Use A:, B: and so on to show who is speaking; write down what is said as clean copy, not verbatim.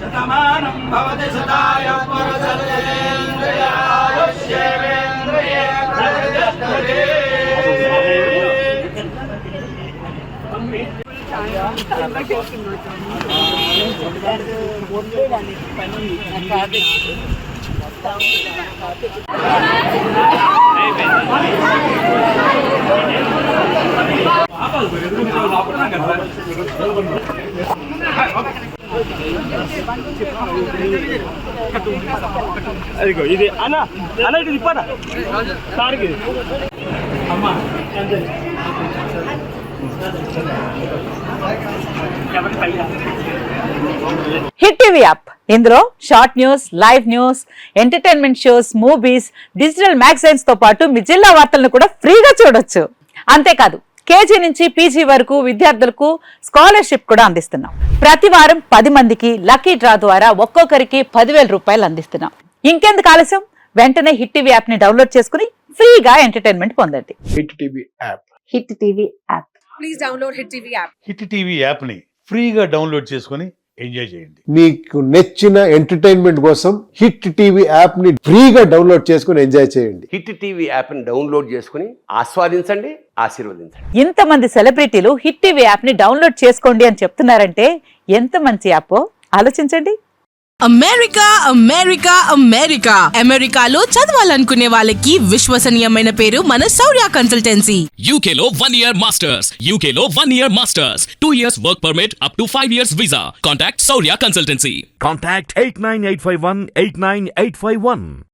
A: శతమానం భవతి శతాయ పురుషేంద్రియాయుష్యేంద్రియే ప్రతిష్టతే. అదిగో ఇది అన్న అన్న ఇది ఇప్పట సార్కి అమ్మా
B: హిట్ టీవీ యాప్ ఇందులో short news, live news, entertainment shows, movies, digital magazines తో పాటు మీ జిల్లా వార్తలను కూడా ఫ్రీగా చూడొచ్చు. అంతేకాదు కేజీ నుంచి పీజీ వరకు విద్యార్థులకు స్కాలర్షిప్ కూడా అందిస్తున్నాం. ప్రతి వారం 10 మందికి లక్కీ డ్రా ద్వారా ఒక్కొక్కరికి 10,000 రూపాయలు అందిస్తున్నాం. ఇంకెందుకు ఆలస్యం, వెంటనే హిట్ టీవీ యాప్ ని డౌన్లోడ్ చేసుకుని ఫ్రీగా ఎంటర్టైన్మెంట్ పొందండి.
C: Hit TV app.
B: Hit TV app.
D: Please download hit TV app.
E: Hit TV app ని ఫ్రీగా డౌన్లోడ్ చేసుకుని ఎంజాయ్ చేయండి.
C: మీకు నచ్చిన ఎంటర్టైన్మెంట్ కోసం హిట్ టీవీ యాప్ ని ఫ్రీగా డౌన్లోడ్ చేసుకుని ఎంజాయ్ చేయండి.
F: హిట్ టీవీ యాప్ ని డౌన్లోడ్ చేసుకుని ఆస్వాదించండి, ఆశీర్వదించండి.
B: ఇంతమంది సెలబ్రిటీలు హిట్ టీవీ యాప్ ని డౌన్లోడ్ చేసుకోండి అని చెప్తున్నారంటే ఎంత మంచి యాప్ ఆలోచించండి.
D: అమెరికా అమెరికా అమెరికా అమెరికాలో చదవాలనుకునే వాళ్ళకి విశ్వసనీయమైన పేరు మన శౌర్య కన్సల్టెన్సీ.
G: UK లో 1 year masters, UK లో 1 year masters, 2 years work permit up to 5 years visa. Contact Saurya Consultancy.
H: Contact 89851 89851.